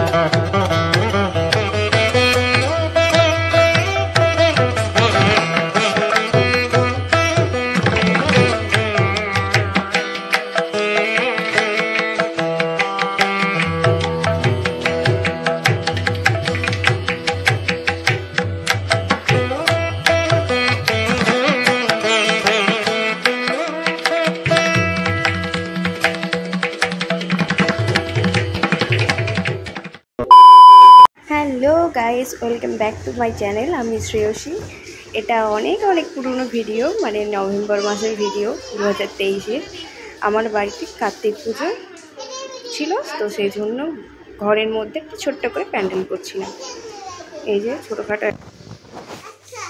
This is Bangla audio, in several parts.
Hello guys, welcome back to my channel. আমি শ্রেয়সী। এটা অনেক পুরনো ভিডিও, মানে নভেম্বর মাসের ভিডিও 2023-এর। আমার বাড়িতে কার্তিক পুজো ছিল, তো সেই জন্য ঘরের মধ্যে একটা ছোট্ট করে প্যান্ডেল করছিলাম। এই যে ছোটোখাটো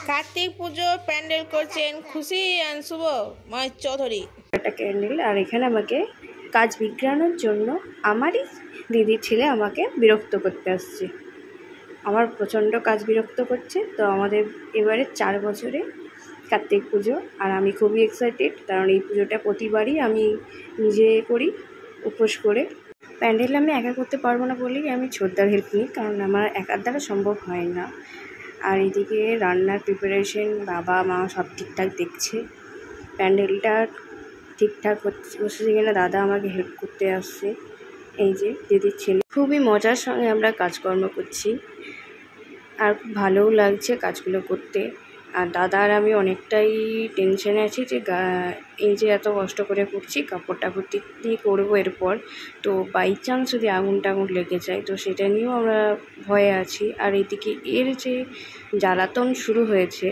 কার্তিক পুজো প্যান্ডেল করছেন খুশি শুভ মহেশ চৌধুরী। একটা ক্যান্ডেল, আর এখানে আমাকে কাজ বিগড়ানোর জন্য আমারই দিদির ছেলে আমাকে বিরক্ত করতে আসছে। আমার প্রচণ্ড কাজ বিরক্ত করছে। তো আমাদের এবারে 4 বছরে কার্তিক পুজো, আর আমি খুবই এক্সাইটেড, কারণ এই পুজোটা প্রতিবারই আমি নিজে করি উপোস করে। প্যান্ডেল আমি একা করতে পারবো না বলেই আমি ছোটদার হেল্প নিই, কারণ আমার একার দ্বারা সম্ভব হয় না। আর এদিকে রান্নার প্রিপারেশন বাবা মা সব ঠিকঠাক দেখছে। প্যান্ডেলটা ঠিকঠাক হচ্ছে কিনা দাদা আমাকে হেল্প করতে আসছে। এই যে দিদির ছেলে, খুবই মজার সঙ্গে আমরা কাজকর্ম করছি, আর খুব ভালোও লাগছে কাজগুলো করতে। আর দাদা আর আমি অনেকটাই টেনশনে আছি যে এই যে এত কষ্ট করে করছি, কাপড় টাপড় দিয়ে করবো এরপর, তো বাই চান্স যদি আগুন টাগুন লেগে যায়, তো সেটা নিয়েও আমরা ভয়ে আছি। আর এদিকে এর যে জ্বালাতন শুরু হয়েছে,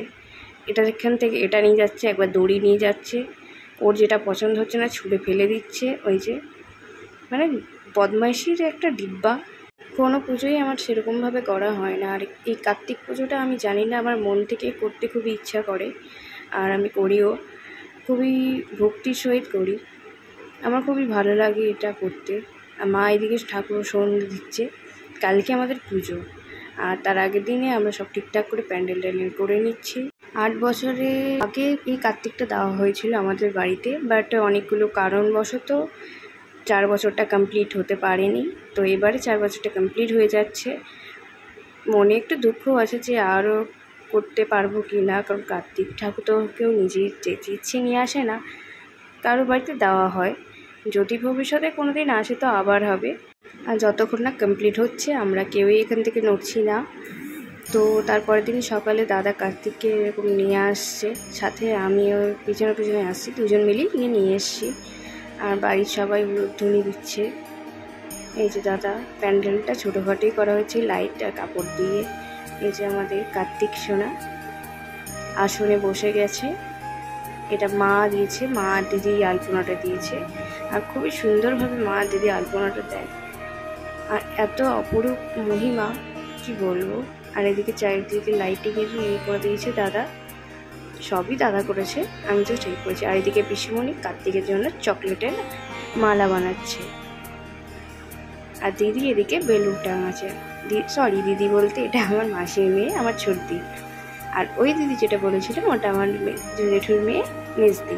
এখান থেকে এটা নিয়ে যাচ্ছে, একবার দড়ি নিয়ে যাচ্ছে, ওর যেটা পছন্দ হচ্ছে না ছুঁড়ে ফেলে দিচ্ছে। ওই যে মানে বদমাইশির একটা ডিব্বা। কোনো পুজোই আমার সেরকমভাবে করা হয় না, আর এই কার্তিক পুজোটা আমি জানি না, আমার মন থেকে করতে খুবই ইচ্ছা করে, আর আমি করিও, খুবই ভক্তির সহিত করি। আমার খুবই ভালো লাগে এটা করতে। আর মা এদিকে ঠাকুর সন্ধ্যে দিচ্ছে। কালকে আমাদের পুজো, আর তার আগের দিনে আমরা সব ঠিকঠাক করে প্যান্ডেল ট্যান্ডেল করে নিচ্ছি। 8 বছরে আগে এই কার্তিকটা দেওয়া হয়েছিল আমাদের বাড়িতে, বাট অনেকগুলো কারণবশত 4 বছরটা কমপ্লিট হতে পারেনি। তো এবারে 4 বছরটা কমপ্লিট হয়ে যাচ্ছে। মনে একটু দুঃখ আছে যে আরও করতে পারবো কি না, কারণ কার্তিক ঠাকুর তো কেউ নিজের যেতে ইচ্ছে নিয়ে আসে না, কারো বাড়িতে দেওয়া হয়। যদি ভবিষ্যতে কোনো দিন আসে তো আবার হবে। আর যতক্ষণ না কমপ্লিট হচ্ছে আমরা কেউই এখান থেকে নড়ছি না। তো তারপরের দিন সকালে দাদা কার্তিককে এরকম নিয়ে আসছে, সাথে আমিও পিছনে আসছি, দুজন মিলেই নিয়ে এসছি। আর বাড়ির সবাই উলুধ্বনি দিচ্ছে। এই যে দাদা, প্যান্ডেলটা ছোটোখাটোই করা হয়েছে লাইট আর কাপড় দিয়ে। এই যে আমাদের কার্তিক সোনা আসনে বসে গেছে। এটা মা দিয়েছে, মা আর দিদি আলপনাটা দিয়েছে, আর খুবই সুন্দরভাবে মা আর দিদি আলপনাটা দেয়। আর এত অপরূপ মহিমা কি বলবো। আর এদিকে চারিদিকে লাইটিংয়ের ইয়ে করে দিয়েছে দাদা, সবই দাদা করেছে, আমি তো ঠিক করেছি। আর এদিকে পিসিমণি কার্তিকের জন্য চকলেটের মালা বানাচ্ছে, আর দিদি এদিকে বেলুন টাঙাচ্ছে। দিদি বলতে এটা আমার মাসির মেয়ে, আমার ছোটদি। আর ওই দিদি যেটা বলেছিলাম ওটা আমার জেঠুর মেয়ে মেজদি।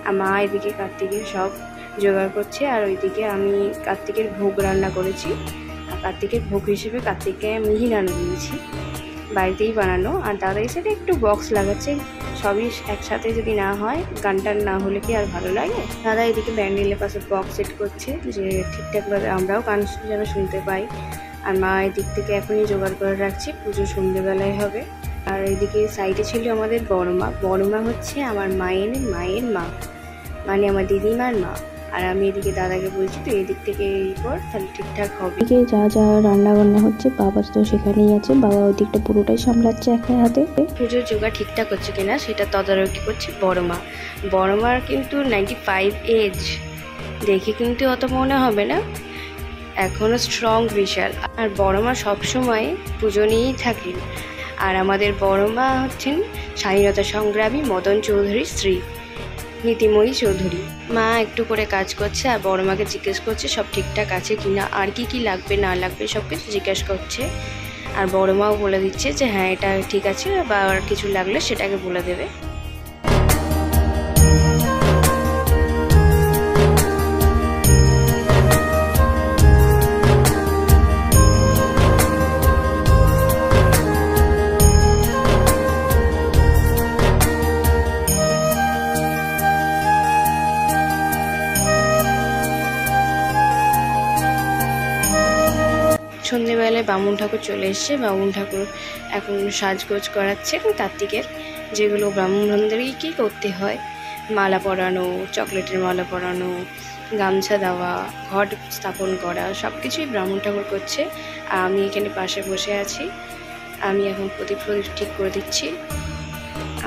আর মা এদিকে কার্তিকের সব জোগাড় করছে, আর ওইদিকে আমি কার্তিকের ভোগ রান্না করেছি। আর কার্তিকের ভোগ হিসেবে কার্তিককে মিহিদানা দিয়েছি, বাড়িতেই বানানো। আর দাদা এসে একটু বক্স লাগাচ্ছে, সবই একসাথে যদি না হয়, গানটার না হলে কি আর ভালো লাগে। দাদা এদিকে ব্যান্ডেলের পাশে বক্স সেট করছে, যে ঠিকঠাকভাবে আমরাও গান যেন শুনতে পাই। আর মা এদিক থেকে এখনই জোগাড় করে রাখছি, পুজো সন্ধ্যেবেলায় হবে। আর এদিকে সাইডে ছিল আমাদের বড় মা হচ্ছে আমার মায়ের মা, মানে আমার দিদিমার মা। আর আমি এদিকে দাদাকে বলছি তো এদিক থেকে এই কর, তাহলে ঠিকঠাক হবে। এদিকে যা রান্না বান্না হচ্ছে বাবা তো সেখানেই আছে, বাবা ওই দিকটা পুরোটাই সামলাচ্ছে একা হাতে। পুজোর জোগাড় ঠিকঠাক হচ্ছে কিনা সেটা তদারকি করছে বড় মার কিন্তু 95 এজ, দেখে কিন্তু অত মনে হবে না, এখনো স্ট্রং বিশাল। আর বড় মা সবসময় পুজো নিয়েই থাকেন। আর আমাদের বড় মা হচ্ছেন স্বাধীনতা সংগ্রামী মদন চৌধুরীর স্ত্রী নীতিময়ী চৌধুরী। মা একটু করে কাজ করছে, আর বড় মাকে জিজ্ঞেস করছে সব ঠিকঠাক আছে কিনা, আর কি লাগবে না লাগবে সব কিছু জিজ্ঞেস করছে। আর বড় মাও বলে দিচ্ছে যে হ্যাঁ এটা ঠিক আছে, বা আর কিছু লাগলে সেটাকে বলে দেবে। সন্ধেবেলায় বামুন ঠাকুর চলে এসছে। বামুন ঠাকুর এখন সাজগোজ করাচ্ছে। এখন কার্তিকের যেগুলো ব্রাহ্মণদেরকেই করতে হয়, মালা পরানো, চকলেটের মালা পরানো, গামছা দেওয়া, ঘট স্থাপন করা, সব কিছুই ব্রাহ্মণ ঠাকুর করছে। আর আমি এখানে পাশে বসে আছি। আমি এখন প্রদীপ ঠিক করে দিচ্ছি।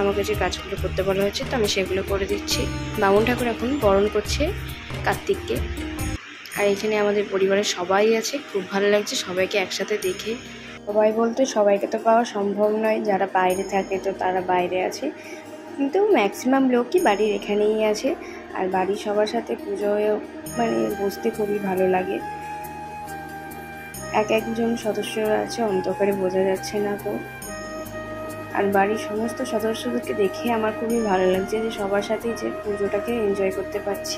আমাকে যে কাজগুলো করতে বলা হয়েছে তো আমি সেগুলো করে দিচ্ছি। বামুন ঠাকুর এখন বরণ করছে কার্তিককে। আর এখানে আমাদের পরিবারের সবাই আছে, খুব ভালো লাগছে সবাইকে একসাথে দেখে। সবাই বলতে সবাইকে তো পাওয়া সম্ভব নয়, যারা বাইরে থাকে তো তারা বাইরে আছে, কিন্তু ম্যাক্সিমাম লোকই বাড়ির এখানেই আছে। আর বাড়ির সবার সাথে পুজোয় মানে বসতে খুবই ভালো লাগে। একজন সদস্যরা আছে, অন্ধকারে বোঝা যাচ্ছে না তো। আর বাড়ির সমস্ত সদস্যদেরকে দেখে আমার খুবই ভালো লাগছে যে সবার সাথেই যে পুজোটাকে এনজয় করতে পারছি।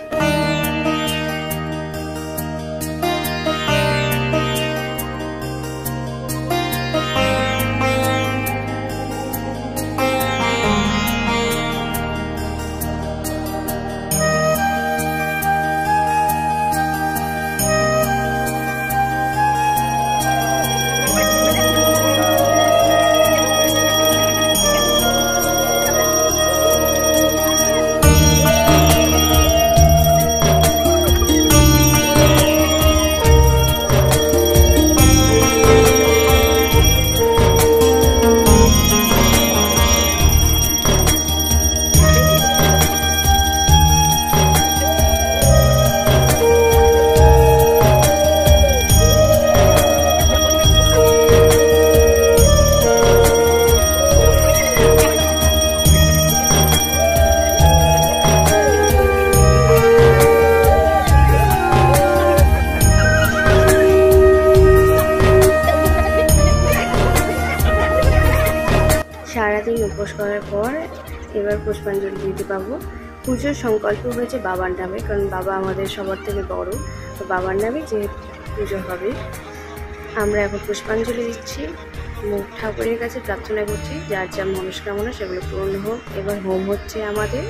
সারাদিন উপোস করার পর এবার পুষ্পাঞ্জলি দিতে পাবো। পুজোর সংকল্প হয়েছে বাবার নামে, কারণ বাবা আমাদের সবার থেকে বড়, তো বাবার নামে যে পুজো হবে। আমরা এখন পুষ্পাঞ্জলি দিচ্ছি, ঠাকুরের কাছে প্রার্থনা করছি যার যা মনস্কামনা সেগুলো পূর্ণ হোক। এবার হোম হচ্ছে আমাদের।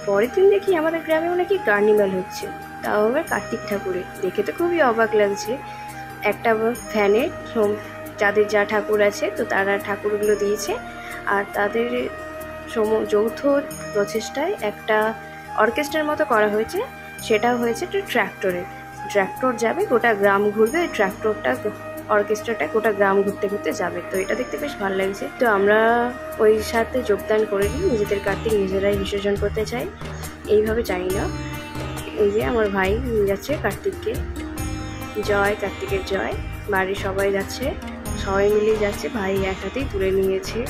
পরের দিন দেখি আমাদের গ্রামে নাকি কার্নিভাল হচ্ছে, তাও আবার কার্তিক ঠাকুরের। দেখে তো খুবই অবাক লাগছে। একটা ফ্যানে যাদের যা ঠাকুর আছে তো তারা ঠাকুরগুলো দিয়েছে, আর তাদের যৌথ প্রচেষ্টায় একটা অর্কেস্ট্রার মতো করা হয়েছে। সেটা হয়েছে একটা ট্র্যাক্টর যাবে, গোটা গ্রাম ঘুরবে। ওই অর্কেস্ট্রাটা গোটা গ্রাম ঘুরতে ঘুরতে যাবে। তো এটা দেখতে বেশ ভালো লাগছে। তো আমরা ওই সাথে যোগদান করে নিই, নিজেদের কার্তিক নিজেরাই বিসর্জন করতে চাই, এইভাবে চাই না। এই যে আমার ভাই নিয়ে যাচ্ছে কার্তিককে। জয় কার্তিকের জয়। বাড়ির সবাই যাচ্ছে, সবাই মিলেই যাচ্ছে, ভাই একসাথেই তুলে নিয়েছে।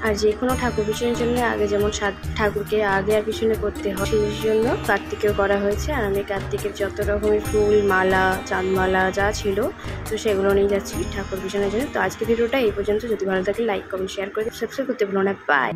আর যে কোনো ঠাকুর পিছনের জন্য আগে যেমন ঠাকুরকে আগে আর পিছনে করতে হয়, সেই জন্য কার্তিকেও করা হয়েছে। আর আমি কার্তিকের যত রকমের ফুল, মালা, চাঁদমালা যা ছিল তো সেগুলো নিয়ে যাচ্ছি ঠাকুর পিছনের জন্য। তো আজকে ভিডিওটা এই পর্যন্ত। যদি ভালো থাকে লাইক কমেন্ট শেয়ার করে সাবস্ক্রাইব করতে ভুলো না। বাই।